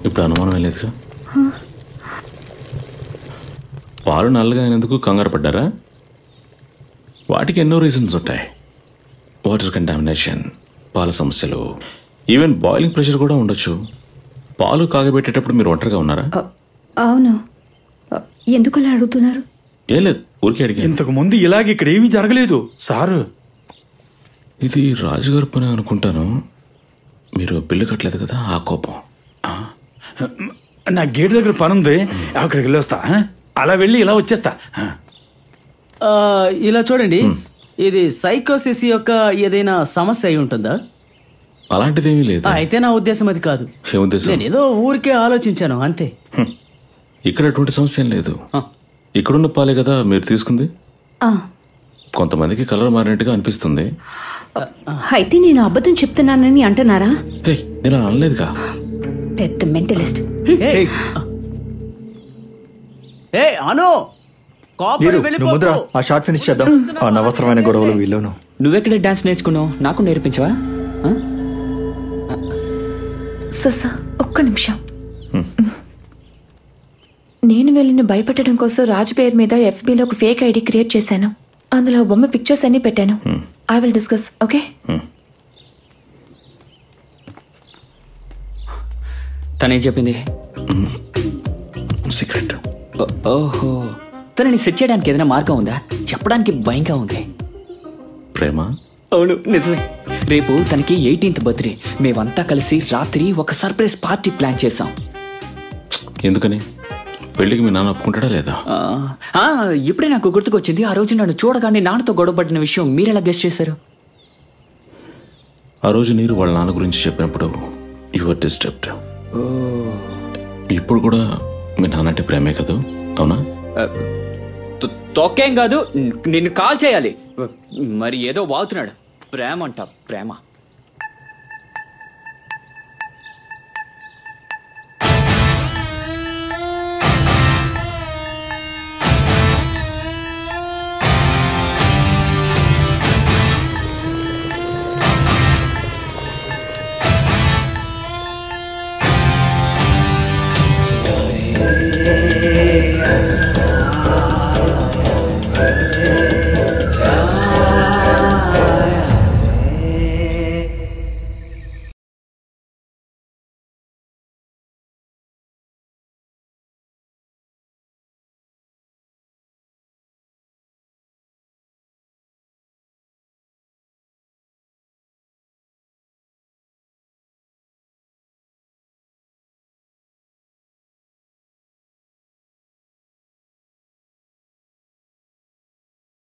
ఇప్పుడు అనుమానం లేదుగా. పాలు నల్లగా అయినందుకు కంగారు పడ్డారా? వాటికి ఎన్నో రీజన్స్ ఉంటాయి. వాటర్ కంటామినేషన్, పాల సమస్యలు, ఈవెన్ బాయిలింగ్ ప్రెషర్ కూడా ఉండొచ్చు. పాలు కాగబెట్టేటప్పుడు మీరు ఒంటరిగా ఉన్నారా? అవును. ఎందుకు అలా అడుగుతున్నారు? ఏం లేదు, ఊరికే అడిగా. ఇంతకు ముందు ఇలాగ ఇక్కడ ఏమీ జరగలేదు సారు. ఇది రాజుగారి పని అనుకుంటాను. మీరు బిల్లు కట్టలేదు కదా, ఆ కోపం. నా గేట్ దగ్గర పని ఉంది, అక్కడికి వెళ్ళొస్తా. అలా వెళ్ళి ఇలా వచ్చేస్తా. ఇలా చూడండి, ఇది సైకోసిస్ యొక్క ఏదైనా సమస్య అయి ఉంటుందా? అలాంటిదేమీ లేదు. అయితే నా ఉద్దేశం అది కాదు. నేను ఏదో ఊరికే ఆలోచించాను అంతే. ఇక్కడ అటువంటి సమస్య ఏం లేదు. ఇక్కడున్న పాలే కదా మీరు తీసుకుంది. కొంతమందికి కలర్ మారినట్టుగా అనిపిస్తుంది. అయితే నేను అబద్ధం చెప్తున్నానని అంటున్నారా? నేను అనలేదుగా. పెద్ద మెంటలిస్ట్. ఆ షార్ట్ ఫినిష్ చేద్దాం. అనవసరమైన గొడవలు వీళ్ళను. నువ్వెక్కడ డాన్స్ నేర్చుకున్నావు? నాకు నేర్పించవా? ససా ఒక్క నిమిషం. నేను వెళ్ళిన భయపెట్టడం కోసం రాజు పేరు మీద FBలో ఒక ఫేక్ ఐడి క్రియేట్ చేశాను. అందులో బొమ్మ పిక్చర్స్ అన్ని పెట్టాను. I will discuss. ఓకే? తనేం చెప్పింది? సీక్రెట్. ఓహో, తనని సెట్ చేయడానికి ఏదైనా మార్గం ఉందా? చెప్పడానికి భయంగా ఉంది. ప్రేమ? అవును, నిజమే. రేపు తనకి 18th బర్త్డే. మేమంతా కలిసి రాత్రి ఒక సర్ప్రైజ్ పార్టీ ప్లాన్ చేశాం. ఎందుకని? పెళ్లికి మీ నాన్న ఒప్పుకుంటాడా లేదా? ఇప్పుడే నాకు గుర్తుకొచ్చింది. ఆ రోజు నన్ను చూడగానే నాన్నతో గొడవపడిన విషయం మీరెలా గెస్ట్ చేశారు? ఆ రోజు నీరు వాళ్ళ నాన్న గురించి చెప్పినప్పుడు యువర్ డిస్టర్బ్డ్. ఇప్పుడు కూడా మీ నాన్నంటే ప్రేమే కదా? అవునా? తొక్కేం కాదు, నిన్ను కాల్ చేయాలి. మరి ఏదో వాగుతున్నాడు. ప్రేమ అంట, ప్రేమ.